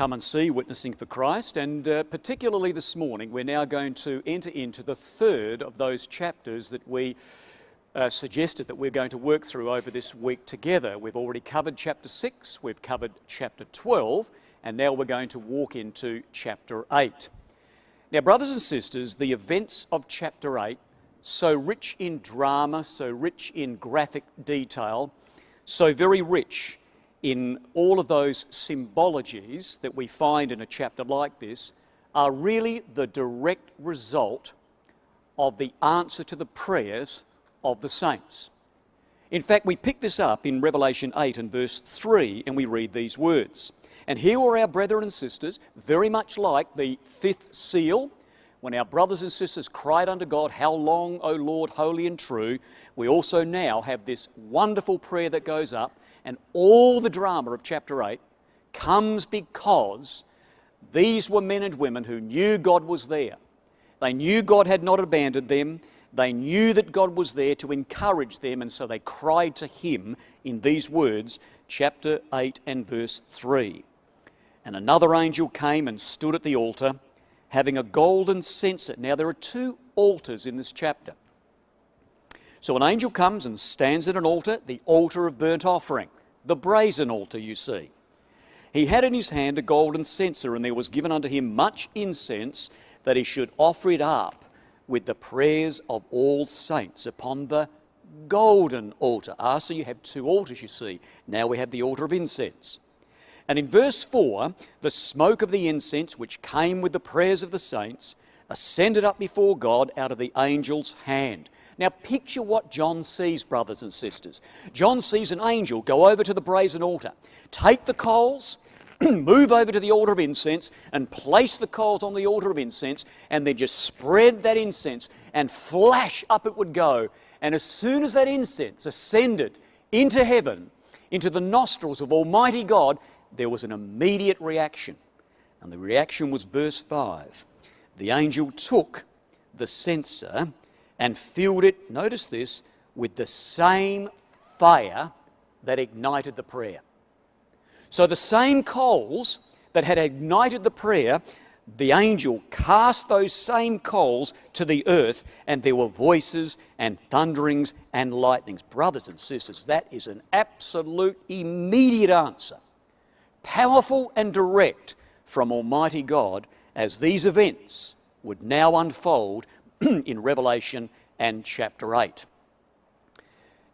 come and see Witnessing for Christ, and particularly this morning we're now going to enter into the third of those chapters that we suggested that we're going to work through over this week together. We've already covered chapter 6, we've covered chapter 12, and now we're going to walk into chapter 8. Now, brothers and sisters, the events of chapter 8, so rich in drama, so rich in graphic detail, so very rich in all of those symbologies that we find in a chapter like this, are really the direct result of the answer to the prayers of the saints. In fact, we pick this up in Revelation 8 and verse 3, and we read these words. And here were our brethren and sisters, very much like the fifth seal, when our brothers and sisters cried unto God, "How long, O Lord, holy and true?" We also now have this wonderful prayer that goes up, and all the drama of chapter 8 comes because these were men and women who knew God was there. They knew God had not abandoned them. They knew that God was there to encourage them, and so they cried to Him in these words, chapter 8 and verse 3. And another angel came and stood at the altar, having a golden censer. Now there are two altars in this chapter. So an angel comes and stands at an altar, the altar of burnt offering, the brazen altar, you see. He had in his hand a golden censer, and there was given unto him much incense, that he should offer it up with the prayers of all saints upon the golden altar. So you have two altars, you see. Now we have the altar of incense. And in verse 4, the smoke of the incense, which came with the prayers of the saints, ascended up before God out of the angel's hand. Now picture what John sees, brothers and sisters. John sees an angel go over to the brazen altar, take the coals, move over to the altar of incense and place the coals on the altar of incense, and then just spread that incense, and flash up it would go. And as soon as that incense ascended into heaven, into the nostrils of Almighty God, there was an immediate reaction. And the reaction was verse 5. The angel took the censer and filled it, notice this, with the same fire that ignited the prayer. So the same coals that had ignited the prayer, the angel cast those same coals to the earth, and there were voices and thunderings and lightnings. Brothers and sisters, that is an absolute immediate answer, powerful and direct from Almighty God, as these events would now unfold in Revelation and chapter 8.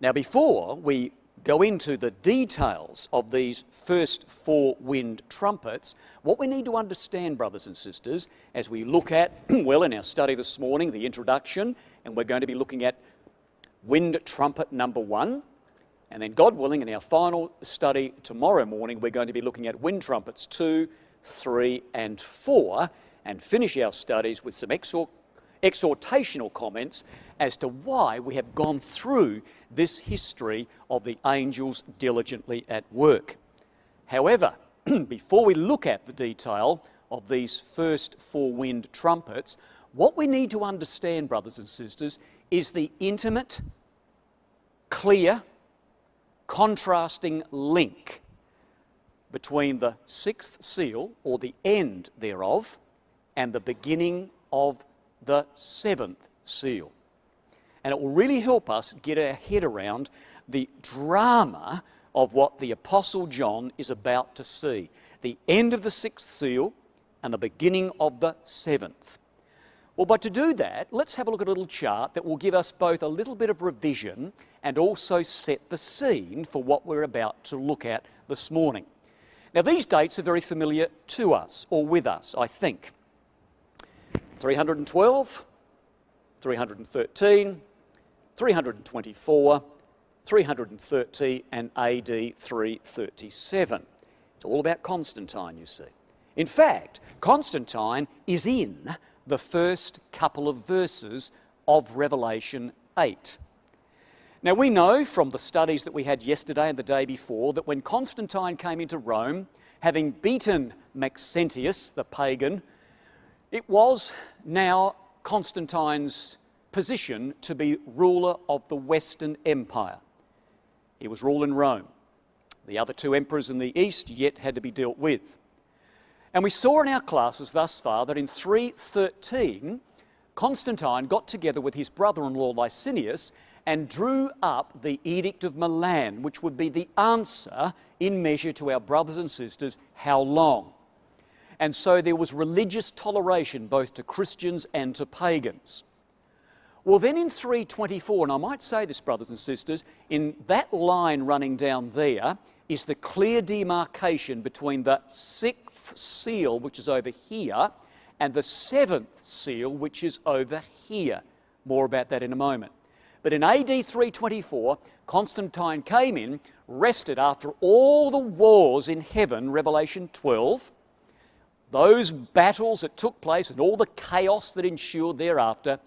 Now, before we go into the details of these first four wind trumpets, what we need to understand, brothers and sisters, as we look at, well, in our study this morning, the introduction, and we're going to be looking at wind trumpet number 1, and then, God willing, in our final study tomorrow morning, we're going to be looking at wind trumpets 2, 3, and 4, and finish our studies with some exhortational comments as to why we have gone through this history of the angels diligently at work. However, before we look at the detail of these first four wind trumpets, what we need to understand, brothers and sisters, is the intimate, clear, contrasting link between the sixth seal, or the end thereof, and the beginning of the seventh seal. And it will really help us get our head around the drama of what the Apostle John is about to see. The end of the sixth seal and the beginning of the seventh. Well, but to do that, let's have a look at a little chart that will give us both a little bit of revision and also set the scene for what we're about to look at this morning. Now, these dates are very familiar to us, or with us, I think. 312, 313, 324, 330, and AD 337. It's all about Constantine, you see. In fact, Constantine is in the first couple of verses of Revelation 8. Now, we know from the studies that we had yesterday and the day before that when Constantine came into Rome, having beaten Maxentius, the pagan, it was now Constantine's position to be ruler of the Western Empire. He was ruling Rome. The other two emperors in the east yet had to be dealt with. And we saw in our classes thus far that in 313, Constantine got together with his brother-in-law Licinius and drew up the Edict of Milan, which would be the answer in measure to our brothers and sisters, how long? And so there was religious toleration both to Christians and to pagans. Well, then in 324, and I might say this, brothers and sisters, in that line running down there is the clear demarcation between the 6th seal, which is over here, and the 7th seal, which is over here. More about that in a moment. But in AD 324, Constantine came in, rested after all the wars in heaven, Revelation 12, those battles that took place and all the chaos that ensued thereafter.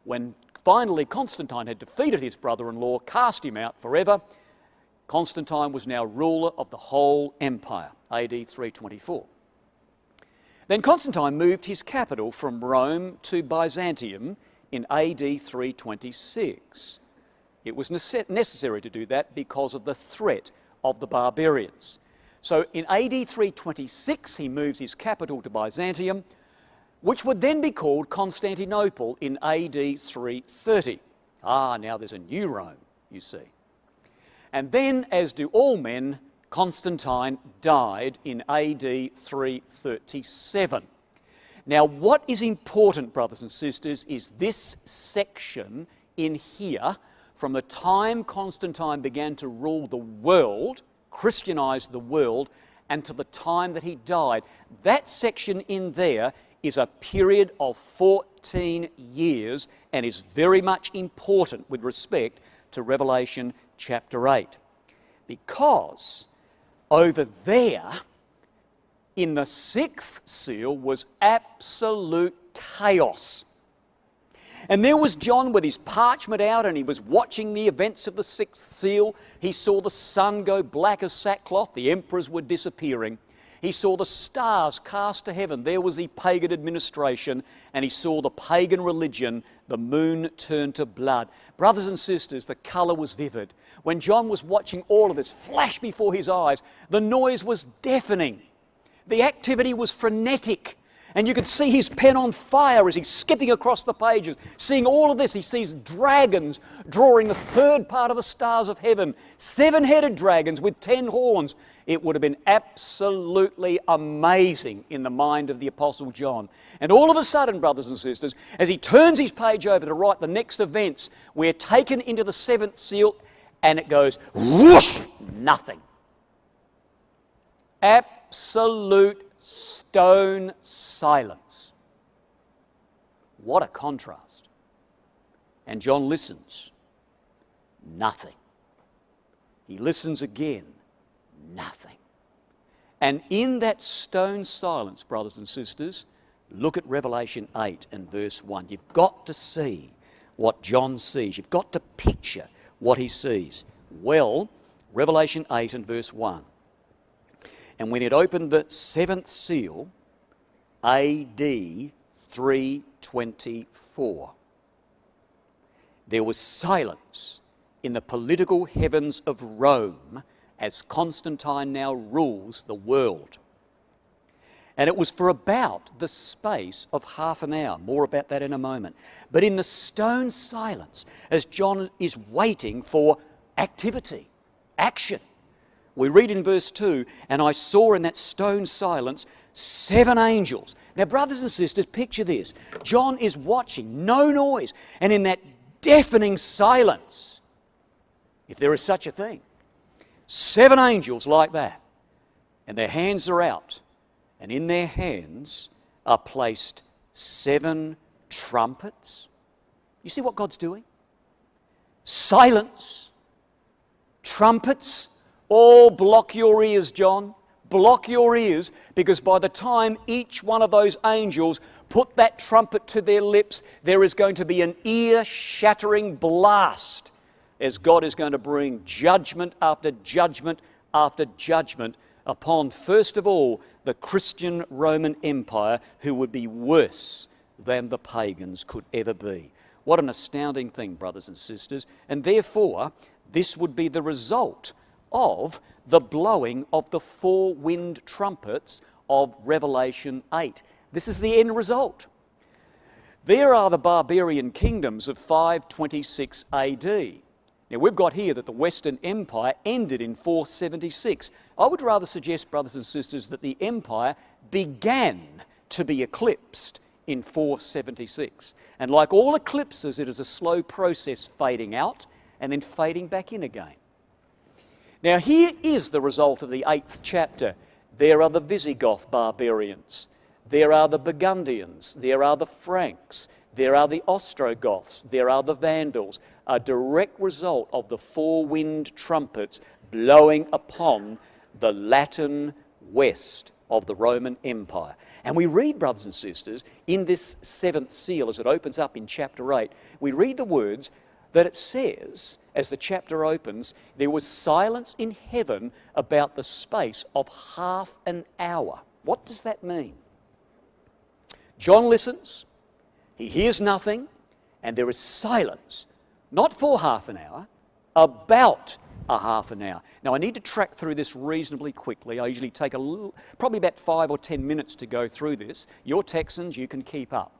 When finally Constantine had defeated his brother-in-law, cast him out forever, Constantine was now ruler of the whole empire, AD 324. Then Constantine moved his capital from Rome to Byzantium in AD 326. It was necessary to do that because of the threat of the barbarians. So in AD 326, he moves his capital to Byzantium, which would then be called Constantinople in AD 330. Now there's a new Rome, you see. And then, as do all men, Constantine died in AD 337. Now, what is important, brothers and sisters, is this section in here, from the time Constantine began to rule the world, Christianize the world, and to the time that he died. That section in there is a period of 14 years and is very much important with respect to Revelation chapter 8. Because over there, in the 6th seal, was absolute chaos. And there was John with his parchment out, and he was watching the events of the 6th seal. He saw the sun go black as sackcloth. The emperors were disappearing. He saw the stars cast to heaven. There was the pagan administration, and he saw the pagan religion, the moon turn to blood. Brothers and sisters, the colour was vivid. When John was watching all of this flash before his eyes, the noise was deafening. The activity was frenetic. And you could see his pen on fire as he's skipping across the pages. Seeing all of this, he sees dragons drawing the third part of the stars of heaven. 7-headed dragons with 10 horns. It would have been absolutely amazing in the mind of the Apostle John. And all of a sudden, brothers and sisters, as he turns his page over to write the next events, we're taken into the 7th seal, and it goes whoosh, nothing. Absolute stone silence. What a contrast. And John listens. Nothing. He listens again. Nothing. And in that stone silence, brothers and sisters, look at Revelation 8 and verse 1. You've got to see what John sees. You've got to picture what he sees. Well, Revelation 8 and verse 1. And when it opened the 7th seal, AD 324, there was silence in the political heavens of Rome as Constantine now rules the world. And it was for about the space of half an hour. More about that in a moment. But in the stone silence, as John is waiting for activity, action, we read in verse 2, and I saw in that stone silence 7 angels. Now, brothers and sisters, picture this. John is watching, no noise, and in that deafening silence, if there is such a thing, 7 angels like that, and their hands are out, and in their hands are placed 7 trumpets. You see what God's doing? Silence, trumpets. Oh, block your ears, John. Block your ears, because by the time each one of those angels put that trumpet to their lips, there is going to be an ear-shattering blast as God is going to bring judgment after judgment after judgment upon, first of all, the Christian Roman Empire, who would be worse than the pagans could ever be. What an astounding thing, brothers and sisters. And therefore, this would be the result of the blowing of the 4 wind trumpets of Revelation 8. This is the end result. There are the barbarian kingdoms of 526 AD. Now, we've got here that the Western Empire ended in 476. I would rather suggest, brothers and sisters, that the empire began to be eclipsed in 476. And like all eclipses, it is a slow process fading out and then fading back in again. Now, here is the result of the 8th chapter. There are the Visigoth barbarians. There are the Burgundians. There are the Franks. There are the Ostrogoths. There are the Vandals. A direct result of the four-wind trumpets blowing upon the Latin west of the Roman Empire. And we read, brothers and sisters, in this 7th seal, as it opens up in chapter 8, we read the words that it says, as the chapter opens, there was silence in heaven about the space of half an hour. What does that mean? John listens, he hears nothing, and there is silence, not for half an hour, about a half an hour. Now, I need to track through this reasonably quickly. I usually take probably about 5 or 10 minutes to go through this. You're Texans, you can keep up.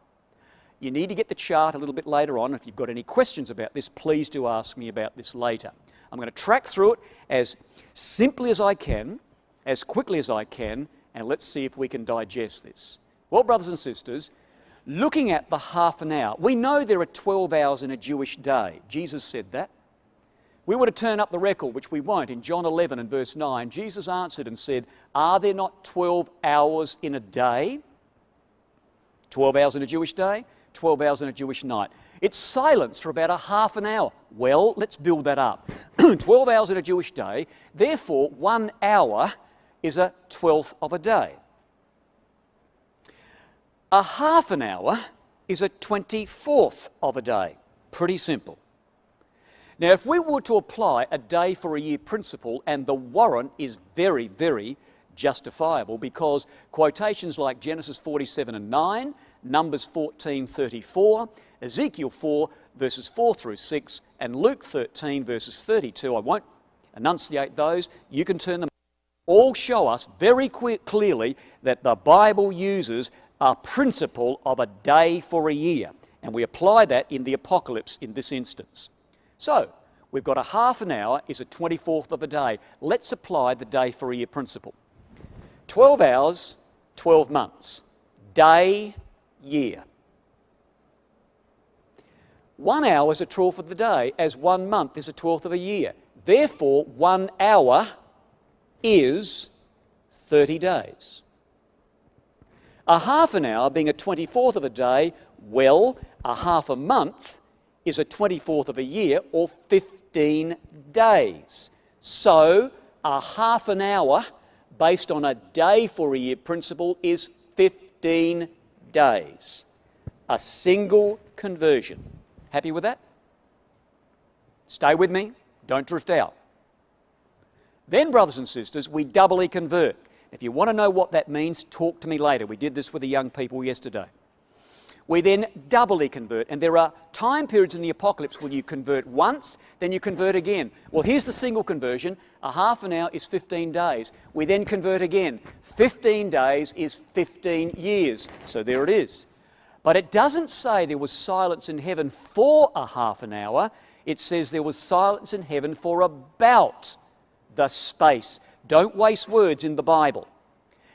You need to get the chart a little bit later on. If you've got any questions about this, please do ask me about this later. I'm going to track through it as simply as I can, as quickly as I can, and let's see if we can digest this. Well, brothers and sisters, looking at the half an hour, we know there are 12 hours in a Jewish day. Jesus said that. We were to turn up the record, which we won't. In John 11 and verse 9, Jesus answered and said, "Are there not 12 hours in a day?" 12 hours in a Jewish day, 12 hours in a Jewish night. It's silence for about a half an hour. Well, let's build that up. 12 hours in a Jewish day, therefore 1 hour is a 12th of a day. A half an hour is a 24th of a day. Pretty simple. Now, if we were to apply a day for a year principle, and the warrant is very, very justifiable, because quotations like Genesis 47 and 9, Numbers 14:34, Ezekiel 4 verses 4 through 6, and Luke 13 verses 32, I won't enunciate those, you can turn them, all show us very clearly that the Bible uses a principle of a day for a year, and we apply that in the apocalypse in this instance. So, we've got a half an hour is a 24th of a day. Let's apply the day for a year principle. 12 hours, 12 months. Day, year. 1 hour is a 12th of the day, as 1 month is a 12th of a year. Therefore, 1 hour is 30 days. A half an hour being a 24th of a day, well, a half a month is a 24th of a year, or 15 days. So, a half an hour, based on a day for a year principle, is 15 days. A single conversion. Happy with that? Stay with me, don't drift out. Then, brothers and sisters, we doubly convert. If you want to know what that means, talk to me later. We did this with the young people yesterday. We then doubly convert, and there are time periods in the apocalypse when you convert once, then you convert again. Well, here's the single conversion. A half an hour is 15 days. We then convert again. 15 days is 15 years. So there it is. But it doesn't say there was silence in heaven for a half an hour. It says there was silence in heaven for about the space. Don't waste words in the Bible.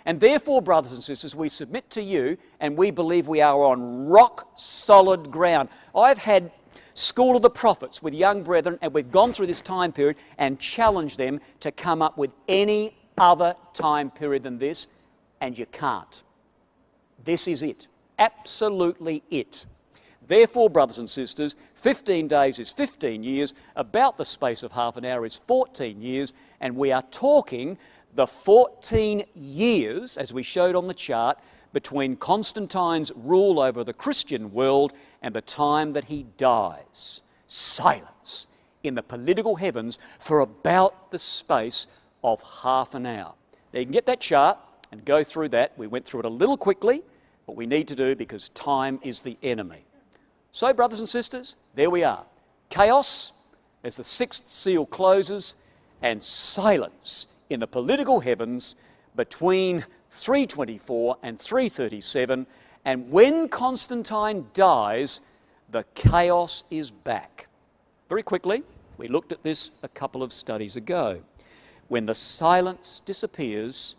And therefore, brothers and sisters, we submit to you, and we believe we are on rock-solid ground. I've had School of the Prophets with young brethren, and we've gone through this time period and challenged them to come up with any other time period than this, and you can't. This is it. Absolutely it. Therefore, brothers and sisters, 15 days is 15 years, about the space of half an hour is 14 years, and we are talking the 14 years, as we showed on the chart, between Constantine's rule over the Christian world and the time that he dies. Silence in the political heavens for about the space of half an hour. Now you can get that chart and go through that. We went through it a little quickly, but we need to do because time is the enemy. So, brothers and sisters, there we are. Chaos as the 6th seal closes, and silence in the political heavens between 324 and 337. And when Constantine dies, the chaos is back. Very quickly, we looked at this a couple of studies ago. When the silence disappears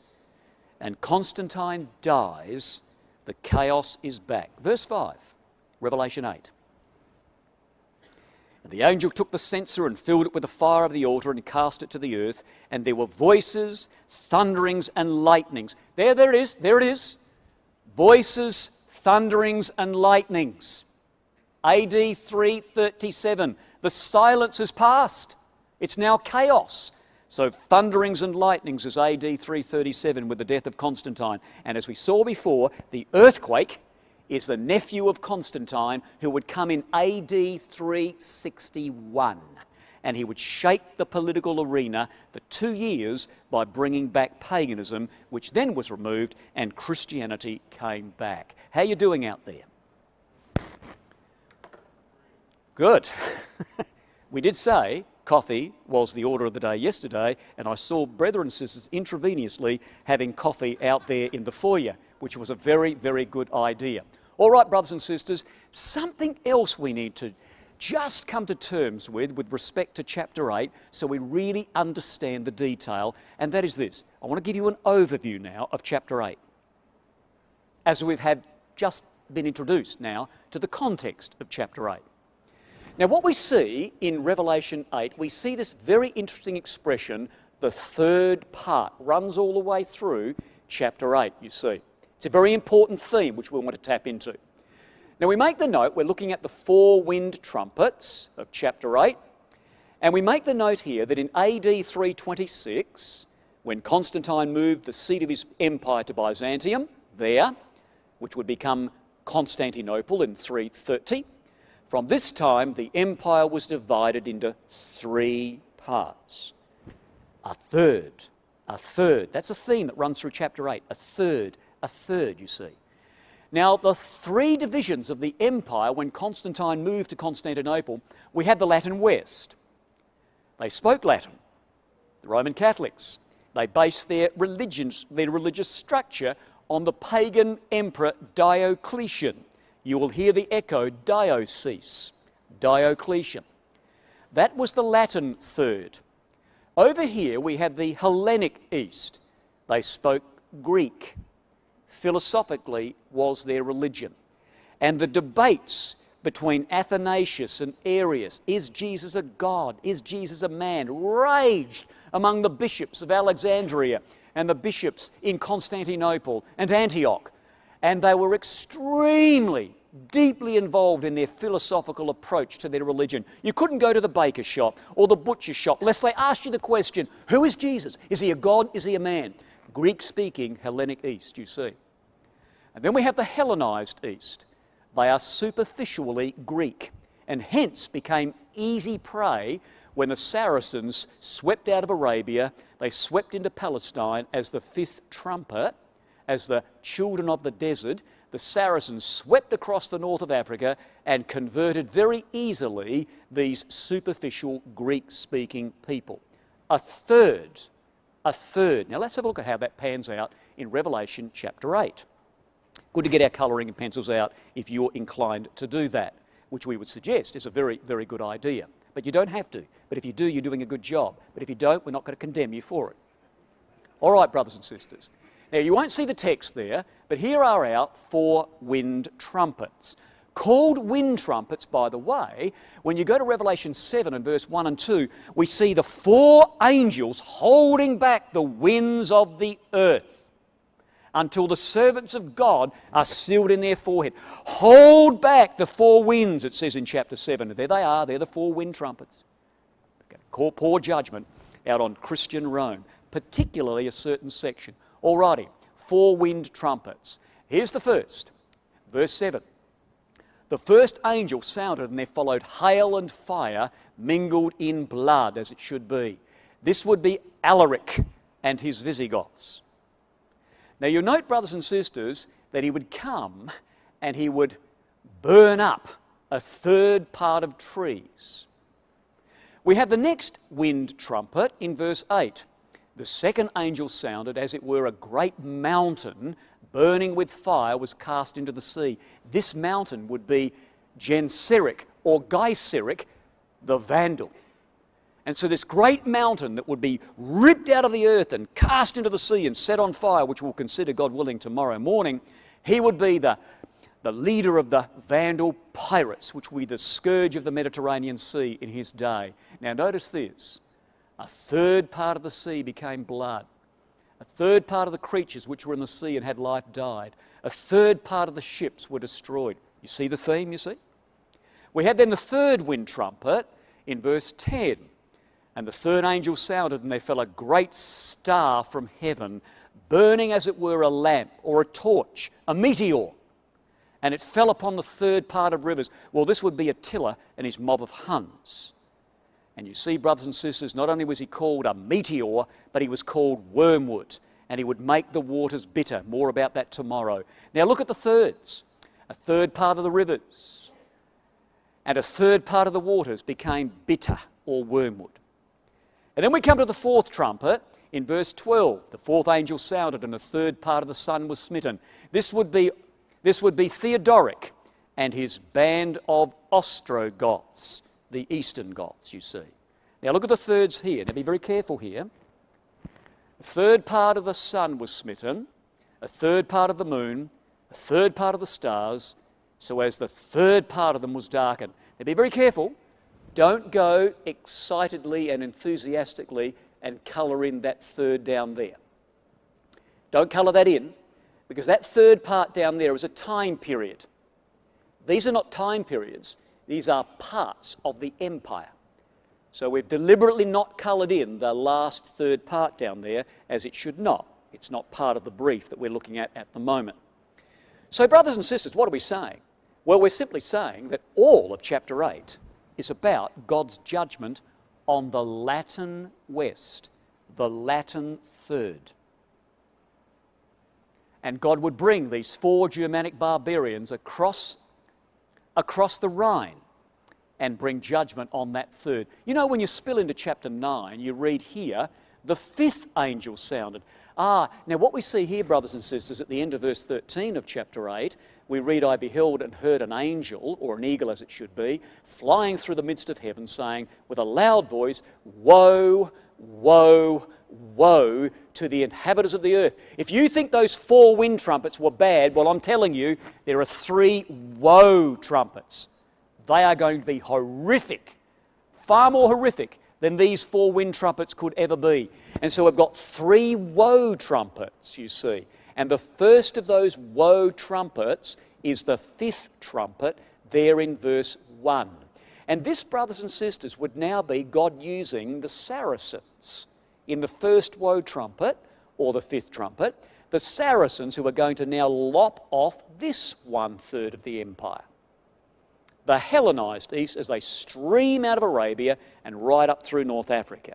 and Constantine dies, the chaos is back. Verse 5, Revelation 8. And the angel took the censer and filled it with the fire of the altar and cast it to the earth. And there were voices, thunderings, and lightnings. There it is. Voices, thunderings, and lightnings. AD 337. The silence has passed. It's now chaos. So thunderings and lightnings is AD 337 with the death of Constantine. And as we saw before, the earthquake is the nephew of Constantine who would come in AD 361. And he would shake the political arena for 2 years by bringing back paganism, which then was removed and Christianity came back. How are you doing out there? Good. We did say coffee was the order of the day yesterday, and I saw brethren and sisters intravenously having coffee out there in the foyer, which was a very, very good idea. All right, brothers and sisters, something else we need to just come to terms with respect to chapter 8 so we really understand the detail, and that is this. I want to give you an overview now of chapter 8, as we've had just been introduced now to the context of chapter 8. Now, what we see in Revelation 8, we see this very interesting expression, the third part, runs all the way through chapter 8, you see. It's a very important theme which we want to tap into. Now, we make the note, we're looking at the four-wind trumpets of chapter 8, and we make the note here that in AD 326, when Constantine moved the seat of his empire to Byzantium, there, which would become Constantinople in 330, from this time, the empire was divided into three parts. A third. That's a theme that runs through chapter 8. A third, you see. Now, the three divisions of the empire, when Constantine moved to Constantinople, we had the Latin West. They spoke Latin, the Roman Catholics. They based their religious structure on the pagan emperor Diocletian. You will hear the echo, diocese, Diocletian. That was the Latin third. Over here we have the Hellenic East. They spoke Greek. Philosophically was their religion. And the debates between Athanasius and Arius, is Jesus a god, is Jesus a man, raged among the bishops of Alexandria and the bishops in Constantinople and Antioch. And they were extremely, deeply involved in their philosophical approach to their religion. You couldn't go to the baker shop or the butcher shop unless they asked you the question, who is Jesus? Is he a god? Is he a man? Greek-speaking Hellenic East, you see. And then we have the Hellenized East. They are superficially Greek and hence became easy prey when the Saracens swept out of Arabia. They swept into Palestine as the fifth trumpet. As the children of the desert, the Saracens swept across the north of Africa and converted very easily these superficial Greek-speaking people. A third. Now let's have a look at how that pans out in Revelation chapter 8. Good to get our colouring and pencils out if you're inclined to do that, which we would suggest is a very, very good idea. But you don't have to. But if you do, you're doing a good job. But if you don't, we're not going to condemn you for it. All right, brothers and sisters. Now, you won't see the text there, but here are our four wind trumpets. Called wind trumpets, by the way, when you go to Revelation 7 and verse 1 and 2, we see the four angels holding back the winds of the earth until the servants of God are sealed in their forehead. Hold back the four winds, it says in chapter 7. There they are, they're the four wind trumpets. Pour judgment out on Christian Rome, particularly a certain section. Alrighty, four wind trumpets. Here's the first, verse 7. The first angel sounded, and there followed hail and fire mingled in blood, as it should be. This would be Alaric and his Visigoths. Now you'll note, brothers and sisters, that he would come and he would burn up a third part of trees. We have the next wind trumpet in verse 8. The second angel sounded, as it were, a great mountain burning with fire was cast into the sea. This mountain would be Genseric or Geiseric, the Vandal. And so this great mountain that would be ripped out of the earth and cast into the sea and set on fire, which we'll consider, God willing, tomorrow morning, he would be the leader of the Vandal pirates, which would be the scourge of the Mediterranean Sea in his day. Now notice this, a third part of the sea became blood. A third part of the creatures which were in the sea and had life died. A third part of the ships were destroyed. You see the theme, you see? We had then the third wind trumpet in verse 10. And the third angel sounded, and there fell a great star from heaven, burning as it were a lamp or a torch, a meteor. And it fell upon the third part of rivers. Well, this would be Attila and his mob of Huns. And you see, brothers and sisters, not only was he called a meteor, but he was called wormwood, and he would make the waters bitter. More about that tomorrow. Now look at the thirds. A third part of the rivers and a third part of the waters became bitter or wormwood. And then we come to the fourth trumpet in verse 12. The fourth angel sounded, and the third part of the sun was smitten. This would be Theodoric and his band of Ostrogoths, the eastern Goths, you see. Now look at the thirds here. Now be very careful here. A third part of the sun was smitten, a third part of the moon, a third part of the stars, so as the third part of them was darkened. Now be very careful. Don't go excitedly and enthusiastically and colour in that third down there. Don't colour that in, because that third part down there is a time period. These are not time periods. These are parts of the empire. So we've deliberately not coloured in the last third part down there, as it should not. It's not part of the brief that we're looking at the moment. So brothers and sisters, what are we saying? Well, we're simply saying that all of chapter 8 is about God's judgment on the Latin West, the Latin third. And God would bring these four Germanic barbarians across the Rhine and bring judgment on that third. You know, when you spill into chapter 9, you read here, the fifth angel sounded. Now what we see here, brothers and sisters, at the end of verse 13 of chapter 8, we read, I beheld and heard an angel, or an eagle as it should be, flying through the midst of heaven, saying with a loud voice, Woe, woe, woe to the inhabitants of the earth. If you think those four wind trumpets were bad, well, I'm telling you, there are three woe trumpets. They are going to be horrific, far more horrific than these four wind trumpets could ever be. And so we've got three woe trumpets, you see. And the first of those woe trumpets is the fifth trumpet there in verse 1. And this, brothers and sisters, would now be God using the Saracens in the first woe trumpet, or the fifth trumpet, the Saracens who are going to now lop off this 1/3 of the empire. The Hellenized East as they stream out of Arabia and right up through North Africa.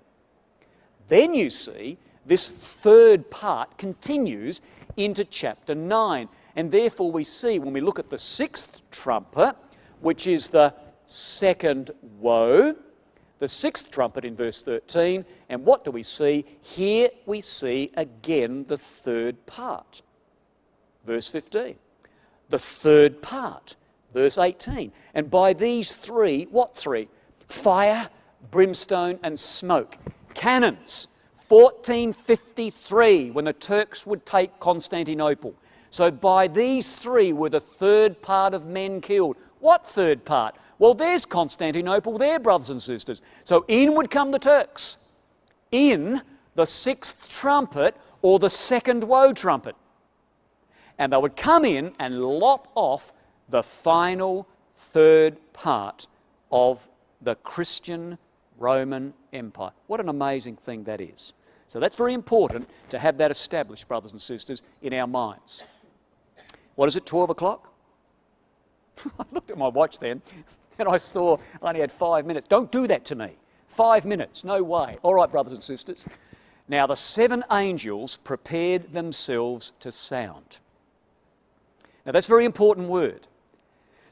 Then you see this third part continues into chapter 9. And therefore we see when we look at the sixth trumpet, which is the second woe, the sixth trumpet in verse 13, and what do we see? Here we see again the third part. Verse 15. The third part. Verse 18. And by these three, what three? Fire, brimstone, and smoke. Cannons. 1453, when the Turks would take Constantinople. So by these three were the third part of men killed. What third part? Well, there's Constantinople there, brothers and sisters. So in would come the Turks. In the sixth trumpet, or the second woe trumpet. And they would come in and lop off the final third part of the Christian Roman Empire. What an amazing thing that is. So that's very important to have that established, brothers and sisters, in our minds. What is it, 12 o'clock? I looked at my watch then and I saw I only had 5 minutes. Don't do that to me. 5 minutes, no way. All right, brothers and sisters. Now the seven angels prepared themselves to sound. Now that's a very important word.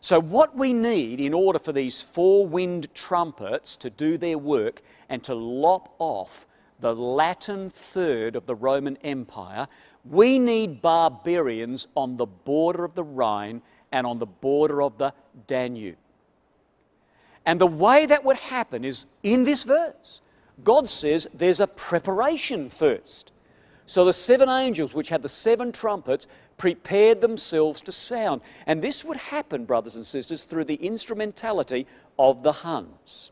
So what we need in order for these four wind trumpets to do their work and to lop off the Latin third of the Roman Empire, we need barbarians on the border of the Rhine and on the border of the Danube. And the way that would happen is in this verse. God says there's a preparation first. So the 7 angels, which had the 7 trumpets, prepared themselves to sound. And this would happen, brothers and sisters, through the instrumentality of the Huns.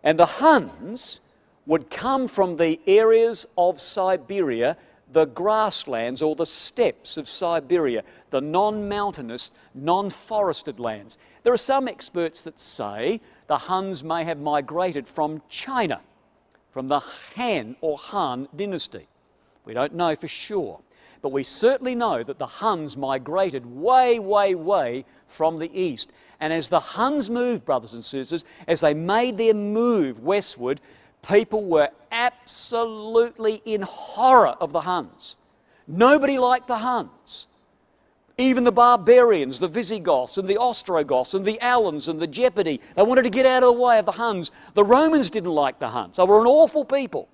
And the Huns would come from the areas of Siberia, the grasslands or the steppes of Siberia, the non-mountainous, non-forested lands. There are some experts that say the Huns may have migrated from China, from the Han or Han dynasty. We don't know for sure, but we certainly know that the Huns migrated way, way, way from the east. And as the Huns moved, brothers and sisters, as they made their move westward, people were absolutely in horror of the Huns. Nobody liked the Huns. Even the barbarians, the Visigoths and the Ostrogoths and the Alans and the Gepidae, they wanted to get out of the way of the Huns. The Romans didn't like the Huns. They were an awful people.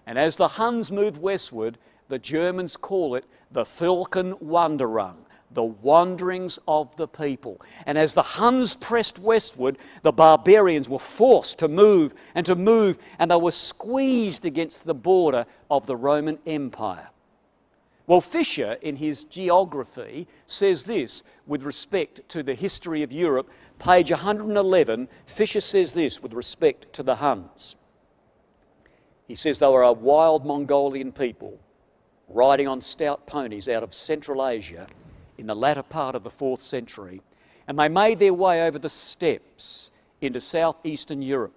And as the Huns moved westward, the Germans call it the Völkerwanderung, the wanderings of the people. And as the Huns pressed westward, the barbarians were forced to move, and they were squeezed against the border of the Roman Empire. Well, Fisher, in his geography, says this with respect to the history of Europe. Page 111, Fisher says this with respect to the Huns. He says they were a wild Mongolian people riding on stout ponies out of Central Asia in the latter part of the 4th century, and they made their way over the steppes into southeastern Europe,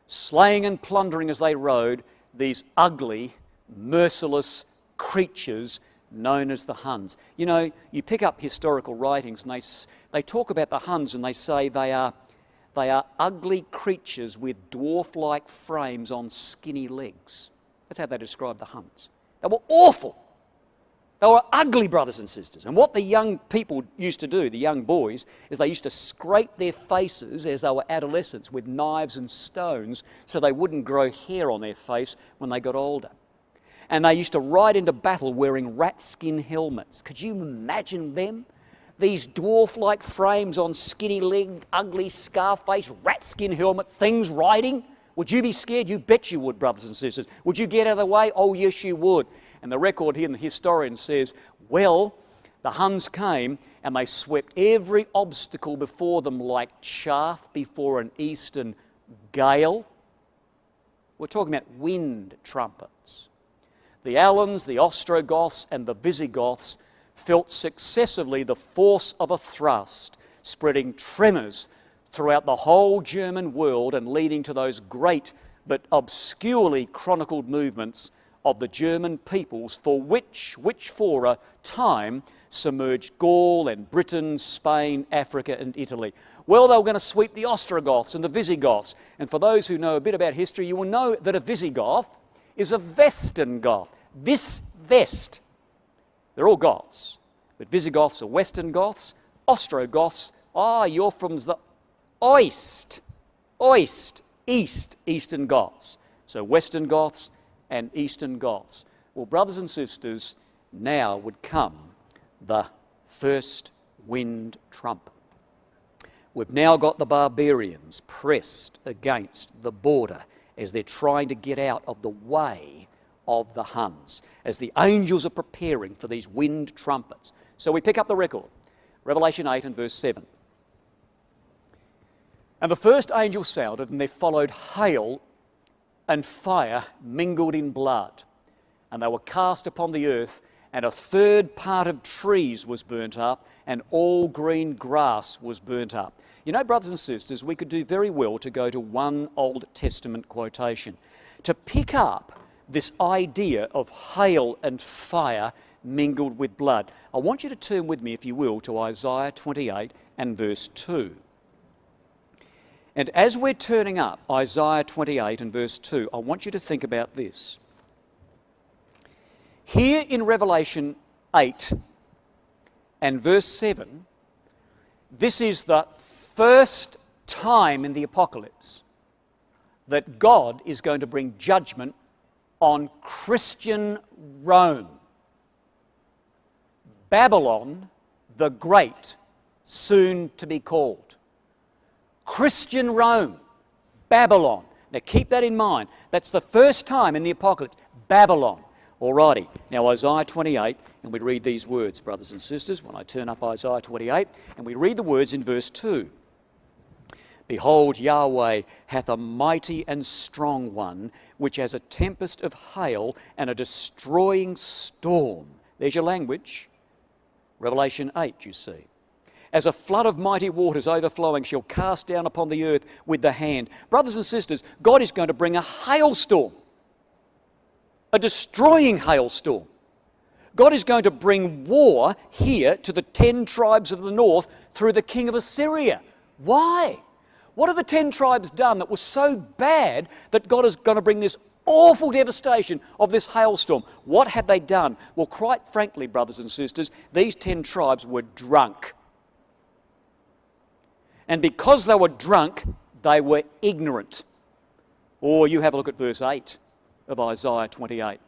slaying and plundering as they rode these ugly, merciless creatures known as the Huns. You know, you pick up historical writings and they talk about the Huns and they say they are ugly creatures with dwarf-like frames on skinny legs. That's how they describe the Huns. They were awful. They were ugly, brothers and sisters. And what the young people used to do, the young boys, is they used to scrape their faces as they were adolescents with knives and stones so they wouldn't grow hair on their face when they got older. And they used to ride into battle wearing rat skin helmets. Could you imagine them? These dwarf-like frames on skinny leg, ugly scar-face, rat skin helmet things riding. Would you be scared? You bet you would, brothers and sisters. Would you get out of the way? Oh, yes, you would. And the record here in the historian says, well, the Huns came and they swept every obstacle before them like chaff before an eastern gale. We're talking about wind trumpets. The Alans, the Ostrogoths, and the Visigoths felt successively the force of a thrust, spreading tremors throughout the whole German world and leading to those great but obscurely chronicled movements of the German peoples which for a time submerged Gaul and Britain, Spain, Africa and Italy. Well, they were going to sweep the Ostrogoths and the Visigoths. And for those who know a bit about history, you will know that a Visigoth is a Western Goth. This West. They're all Goths. But Visigoths are Western Goths. Ostrogoths, you're from the Eastern Goths. So Western Goths and Eastern Goths. Well, brothers and sisters, now would come the first wind trumpet. We've now got the barbarians pressed against the border as they're trying to get out of the way of the Huns, as the angels are preparing for these wind trumpets. So we pick up the record, Revelation 8 and verse 7. And the first angel sounded, and there followed hail and fire mingled in blood, and they were cast upon the earth, and a third part of trees was burnt up, and all green grass was burnt up. You know, brothers and sisters, we could do very well to go to one Old Testament quotation to pick up this idea of hail and fire mingled with blood. I want you to turn with me, if you will, to Isaiah 28 and verse 2. And as we're turning up Isaiah 28 and verse 2, I want you to think about this. Here in Revelation 8 and verse 7, this is the first time in the apocalypse that God is going to bring judgment on Christian Rome. Babylon the Great, soon to be called. Christian Rome, Babylon. Now keep that in mind. That's the first time in the Apocalypse, Babylon. Alrighty, now Isaiah 28, and we read these words, brothers and sisters, when I turn up Isaiah 28, and we read the words in verse 2. Behold, Yahweh hath a mighty and strong one, which has a tempest of hail and a destroying storm. There's your language. Revelation 8, you see. As a flood of mighty waters overflowing shall cast down upon the earth with the hand. Brothers and sisters, God is going to bring a hailstorm, a destroying hailstorm. God is going to bring war here to the 10 tribes of the north through the king of Assyria. Why? What have the 10 tribes done that was so bad that God is going to bring this awful devastation of this hailstorm? What had they done? Well, quite frankly, brothers and sisters, these 10 tribes were drunk. And because they were drunk, they were ignorant. Or you have a look at verse 8 of Isaiah 28.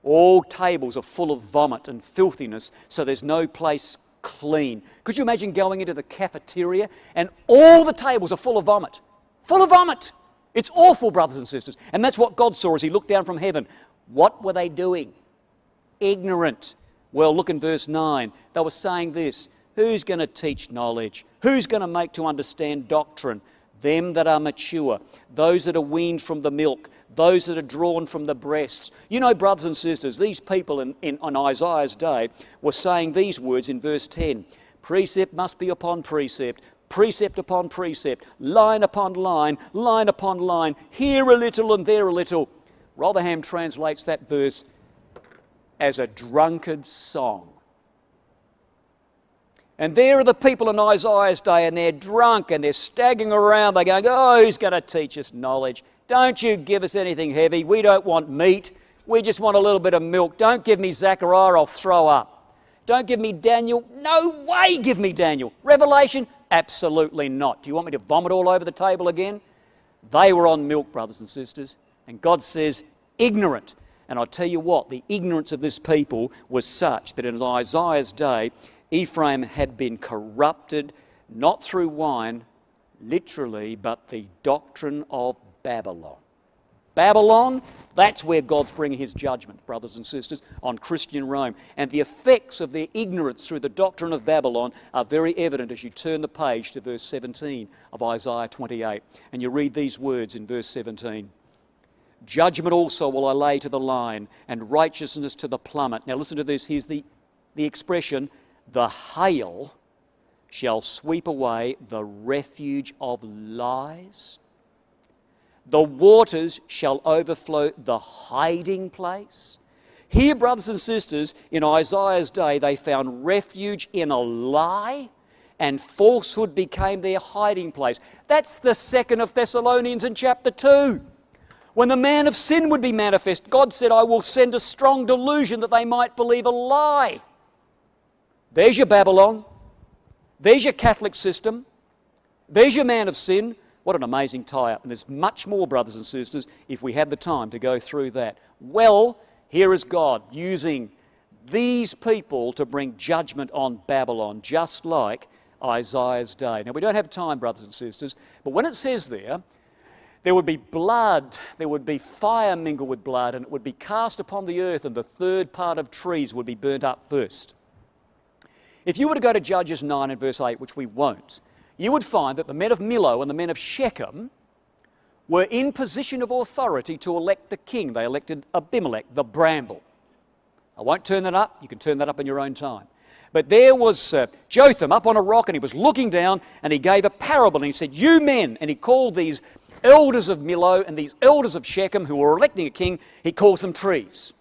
All tables are full of vomit and filthiness, so there's no place clean. Could you imagine going into the cafeteria and all the tables are full of vomit? Full of vomit! It's awful, brothers and sisters. And that's what God saw as he looked down from heaven. What were they doing? Ignorant. Well, look in verse 9. They were saying this: who's going to teach knowledge? Who's going to make to understand doctrine? Them that are mature, those that are weaned from the milk, those that are drawn from the breasts. You know, brothers and sisters, these people on Isaiah's day were saying these words in verse 10. Precept must be upon precept, precept upon precept, line upon line, line upon line, here a little and there a little. Rotherham translates that verse as a drunkard song. And there are the people in Isaiah's day, and they're drunk and they're staggering around. They're going, oh, who's going to teach us knowledge? Don't you give us anything heavy. We don't want meat. We just want a little bit of milk. Don't give me Zechariah, I'll throw up. Don't give me Daniel. No way give me Daniel. Revelation? Absolutely not. Do you want me to vomit all over the table again? They were on milk, brothers and sisters. And God says, ignorant. And I'll tell you what, the ignorance of this people was such that in Isaiah's day, Ephraim had been corrupted, not through wine, literally, but the doctrine of Babylon. Babylon, that's where God's bringing his judgment, brothers and sisters, on Christian Rome. And the effects of their ignorance through the doctrine of Babylon are very evident as you turn the page to verse 17 of Isaiah 28. And you read these words in verse 17. Judgment also will I lay to the line, and righteousness to the plummet. Now listen to this, here's the expression, the hail shall sweep away the refuge of lies. The waters shall overflow the hiding place. Here, brothers and sisters, in Isaiah's day, they found refuge in a lie, and falsehood became their hiding place. That's the 2nd of Thessalonians in chapter 2. When the man of sin would be manifest, God said, I will send a strong delusion that they might believe a lie. There's your Babylon. There's your Catholic system. There's your man of sin. What an amazing tie-up. And there's much more, brothers and sisters, if we have the time to go through that. Well, here is God using these people to bring judgment on Babylon, just like Isaiah's day. Now, we don't have time, brothers and sisters, but when it says there would be blood, there would be fire mingled with blood, and it would be cast upon the earth, and the third part of trees would be burnt up first. If you were to go to Judges 9 and verse 8, which we won't, you would find that the men of Millo and the men of Shechem were in position of authority to elect a king. They elected Abimelech, the bramble. I won't turn that up. You can turn that up in your own time. But there was Jotham up on a rock, and he was looking down, and he gave a parable, and he said, you men, and he called these elders of Millo and these elders of Shechem who were electing a king, he calls them trees.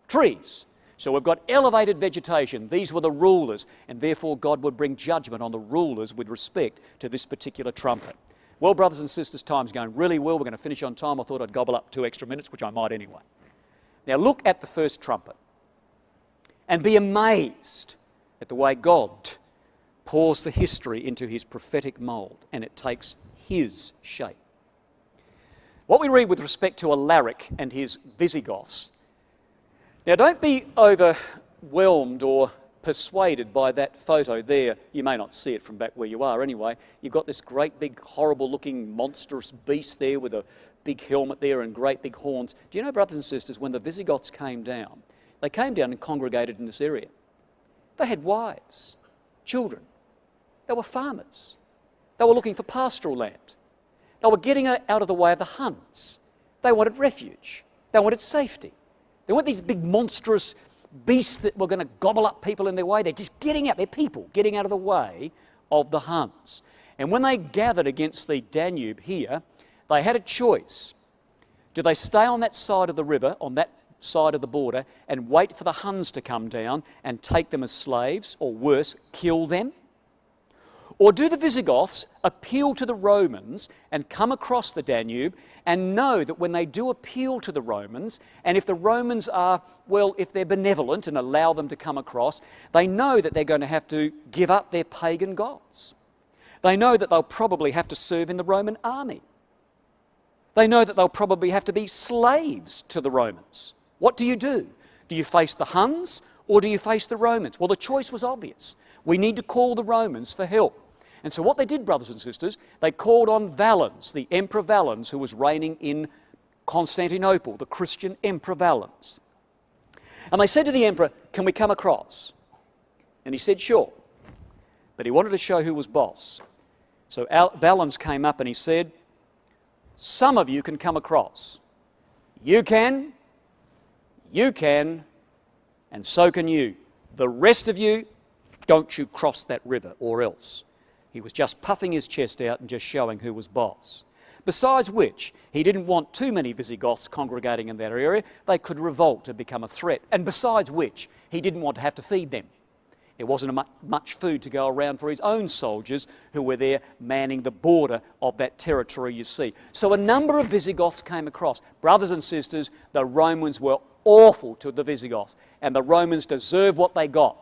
Trees. So we've got elevated vegetation. These were the rulers, and therefore God would bring judgment on the rulers with respect to this particular trumpet. Well, brothers and sisters, time's going really well. We're going to finish on time. I thought I'd gobble up 2 extra minutes, which I might anyway. Now look at the first trumpet and be amazed at the way God pours the history into his prophetic mould, and it takes his shape. what we read with respect to Alaric and his Visigoths. Now, don't be overwhelmed or persuaded by that photo there. You may not see it from back where you are anyway. You've got this great big horrible looking monstrous beast there with a big helmet there and great big horns. Do you know, brothers and sisters, when the Visigoths came down, they came down and congregated in this area. They had wives, children. They were farmers. They were looking for pastoral land. They were getting out of the way of the Huns. They wanted refuge. They wanted safety. They weren't these big monstrous beasts that were going to gobble up people in their way. They're just getting out. They're people getting out of the way of the Huns. And when they gathered against the Danube here, they had a choice. Do they stay on that side of the river, on that side of the border, and wait for the Huns to come down and take them as slaves, or worse, kill them? Or do the Visigoths appeal to the Romans and come across the Danube and know that when they do appeal to the Romans, and if the Romans are, well, if they're benevolent and allow them to come across, they know that they're going to have to give up their pagan gods. They know that they'll probably have to serve in the Roman army. They know that they'll probably have to be slaves to the Romans. What do? Do you face the Huns or do you face the Romans? Well, the choice was obvious. We need to call the Romans for help. And so what they did, brothers and sisters, they called on Valens, the Emperor Valens, who was reigning in Constantinople, the Christian Emperor Valens. And they said to the emperor, can we come across? And he said, sure. But he wanted to show who was boss. So Valens came up and he said, some of you can come across. You can, and so can you. The rest of you, don't you cross that river, or else. He was just puffing his chest out and just showing who was boss. Besides which, he didn't want too many Visigoths congregating in that area. They could revolt and become a threat. And besides which, he didn't want to have to feed them. There wasn't much food to go around for his own soldiers who were there manning the border of that territory, you see. So a number of Visigoths came across. Brothers and sisters, the Romans were awful to the Visigoths, and the Romans deserved what they got.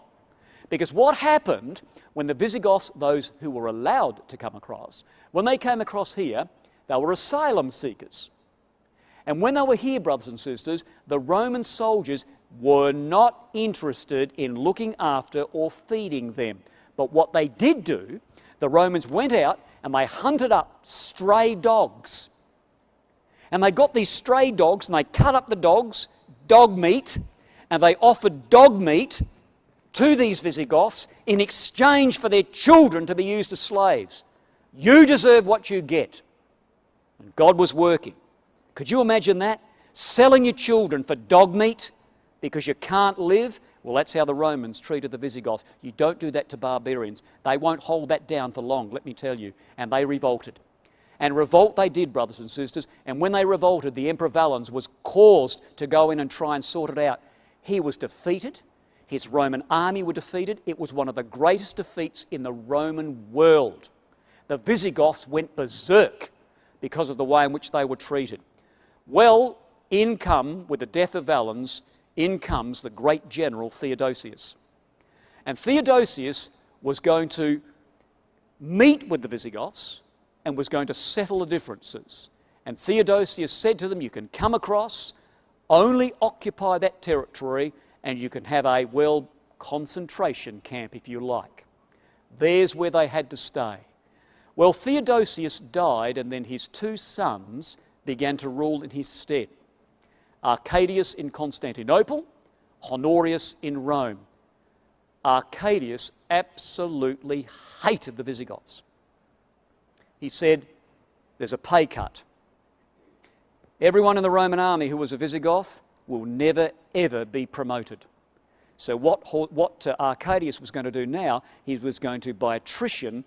Because what happened when the Visigoths, those who were allowed to come across, when they came across here, they were asylum seekers. And when they were here, brothers and sisters, the Roman soldiers were not interested in looking after or feeding them. But what they did do, the Romans went out and they hunted up stray dogs. And they got these stray dogs and they cut up the dogs, dog meat, and they offered dog meat to these Visigoths in exchange for their children to be used as slaves. You deserve what you get. And God was working. Could you imagine that? Selling your children for dog meat because you can't live? Well, that's how the Romans treated the Visigoths. You don't do that to barbarians. They won't hold that down for long, let me tell you. And they revolted. And revolt they did, brothers and sisters. And when they revolted, the Emperor Valens was caused to go in and try and sort it out. He was defeated. His Roman army were defeated. It was one of the greatest defeats in the Roman world. The Visigoths went berserk because of the way in which they were treated. Well, with the death of Valens, in comes the great general Theodosius. And Theodosius was going to meet with the Visigoths and was going to settle the differences. And Theodosius said to them, you can come across, only occupy that territory, and you can have a, concentration camp if you like. There's where they had to stay. Well, Theodosius died, and then his two sons began to rule in his stead. Arcadius in Constantinople, Honorius in Rome. Arcadius absolutely hated the Visigoths. He said, there's a pay cut. Everyone in the Roman army who was a Visigoth will never, ever be promoted. So what Arcadius was going to do now, he was going to, by attrition,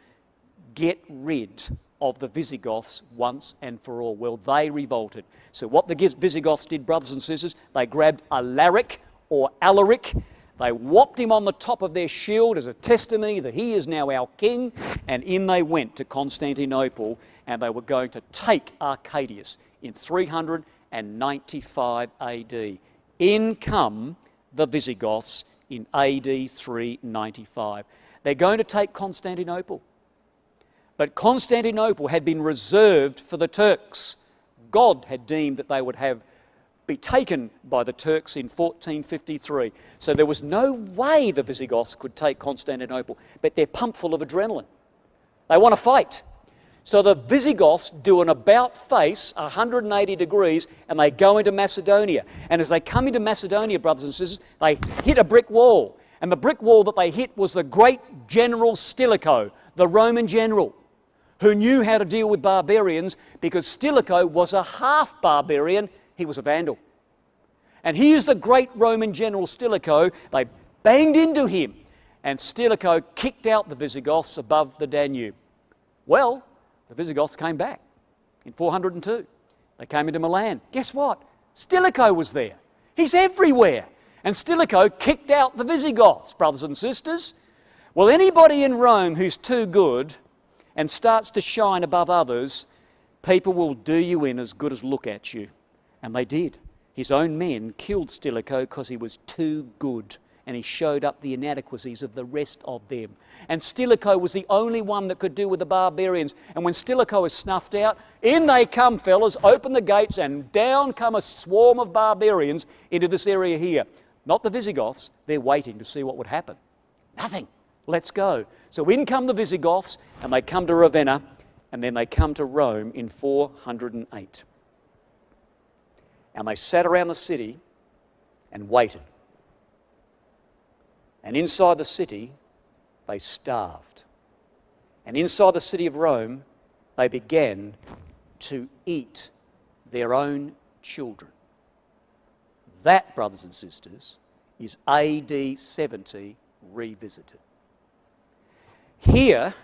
get rid of the Visigoths once and for all. Well, they revolted. So what the Visigoths did, brothers and sisters, they grabbed Alaric, they whopped him on the top of their shield as a testimony that he is now our king, and in they went to Constantinople, and they were going to take Arcadius in 395 AD. In come the Visigoths in AD 395. They're going to take Constantinople. But Constantinople had been reserved for the Turks. God had deemed that they would be taken by the Turks in 1453. So there was no way the Visigoths could take Constantinople, but they're pumped full of adrenaline. They want to fight. So the Visigoths do an about-face, 180 degrees, and they go into Macedonia. And as they come into Macedonia, brothers and sisters, they hit a brick wall. And the brick wall that they hit was the great general Stilicho, the Roman general, who knew how to deal with barbarians, because Stilicho was a half-barbarian. He was a Vandal. And here's the great Roman general Stilicho. They banged into him, and Stilicho kicked out the Visigoths above the Danube. Well, the Visigoths came back in 402. They came into Milan. Guess what? Stilicho was there. He's everywhere. And Stilicho kicked out the Visigoths, brothers and sisters. Well, anybody in Rome who's too good and starts to shine above others, people will do you in as good as look at you. And they did. His own men killed Stilicho because he was too good, and he showed up the inadequacies of the rest of them. And Stilicho was the only one that could deal with the barbarians. And when Stilicho is snuffed out, in they come, fellas, open the gates, and down come a swarm of barbarians into this area here. Not the Visigoths, they're waiting to see what would happen. Nothing. Let's go. So in come the Visigoths, and they come to Ravenna, and then they come to Rome in 408. And they sat around the city and waited. And inside the city, they starved. And inside the city of Rome, they began to eat their own children. That, brothers and sisters, is AD 70 revisited. Here,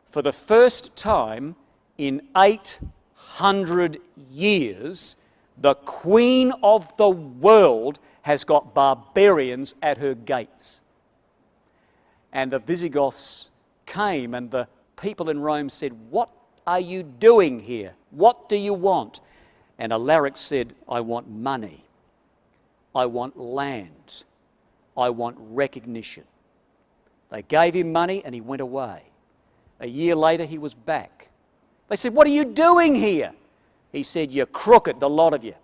for the first time in 800 years, the Queen of the world has got barbarians at her gates. And the Visigoths came, and the people in Rome said, "What are you doing here? What do you want?" And Alaric said, "I want money. I want land. I want recognition." They gave him money and he went away. A year later he was back. They said, "What are you doing here?" He said, "You're crooked, the lot of you.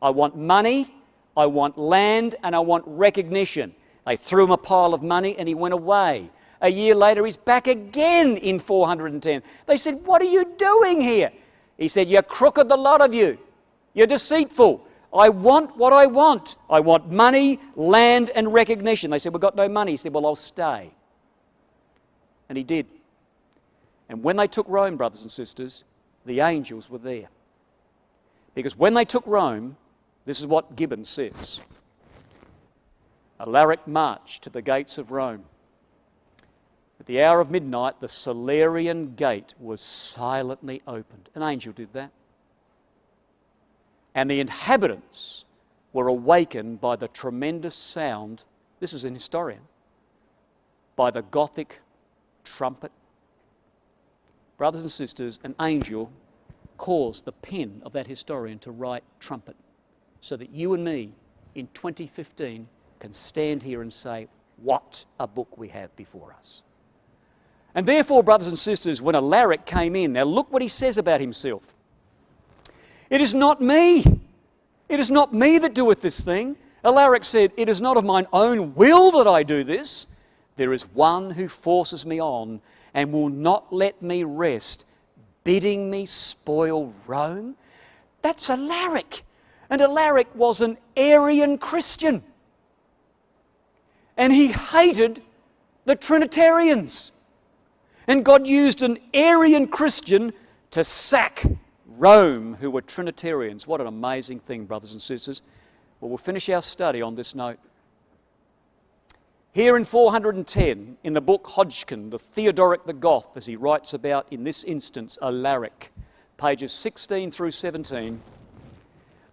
I want money, I want land, and I want recognition." They threw him a pile of money and he went away. A year later he's back again in 410. They said, "What are you doing here?" He said, "You're crooked, the lot of you. You're deceitful. I want what I want. I want money, land, and recognition." They said, "We've got no money." He said, "Well, I'll stay." And he did. And when they took Rome, brothers and sisters, the angels were there. Because when they took Rome, this is what Gibbon says. Alaric marched to the gates of Rome. At the hour of midnight, the Salarian gate was silently opened. An angel did that. And the inhabitants were awakened by the tremendous sound, this is an historian, by the Gothic trumpet. Brothers and sisters, an angel caused the pen of that historian to write trumpet, so that you and me in 2015 can stand here and say, what a book we have before us. And therefore, brothers and sisters, when Alaric came in, now look what he says about himself. "It is not me. It is not me that doeth this thing." Alaric said, "It is not of mine own will that I do this. There is one who forces me on and will not let me rest, bidding me spoil Rome." That's Alaric. And Alaric was an Arian Christian. And he hated the Trinitarians. And God used an Arian Christian to sack Rome, who were Trinitarians. What an amazing thing, brothers and sisters. Well, we'll finish our study on this note. Here in 410, in the book Hodgkin, the Theodoric the Goth, as he writes about, in this instance, Alaric, pages 16 through 17,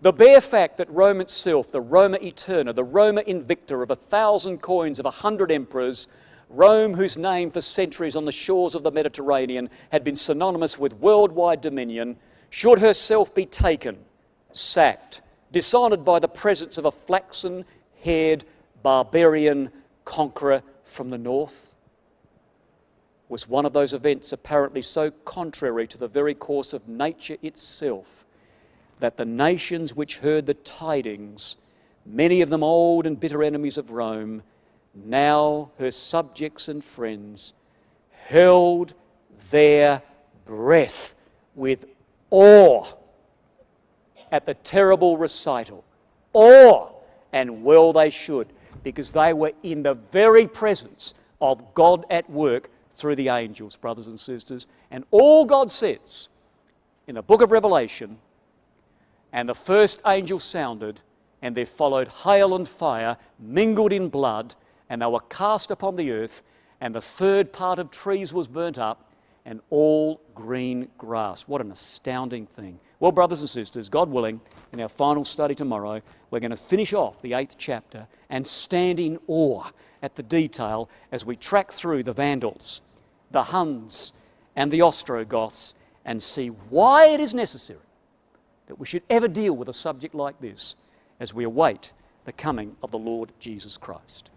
the bare fact that Rome itself, the Roma Eterna, the Roma Invicta of 1,000 coins of 100 emperors, Rome, whose name for centuries on the shores of the Mediterranean had been synonymous with worldwide dominion, should herself be taken, sacked, dishonoured by the presence of a flaxen-haired barbarian conqueror from the north, was one of those events apparently so contrary to the very course of nature itself that the nations which heard the tidings, many of them old and bitter enemies of Rome, now her subjects and friends, held their breath with awe at the terrible recital. Awe, and well they should, because they were in the very presence of God at work through the angels, brothers and sisters. And all God says in the book of Revelation, and the first angel sounded, and there followed hail and fire mingled in blood, and they were cast upon the earth, and the third part of trees was burnt up, and all green grass. What an astounding thing. Well, brothers and sisters, God willing, in our final study tomorrow, we're going to finish off the 8th chapter and stand in awe at the detail as we track through the Vandals, the Huns, and the Ostrogoths, and see why it is necessary that we should ever deal with a subject like this as we await the coming of the Lord Jesus Christ.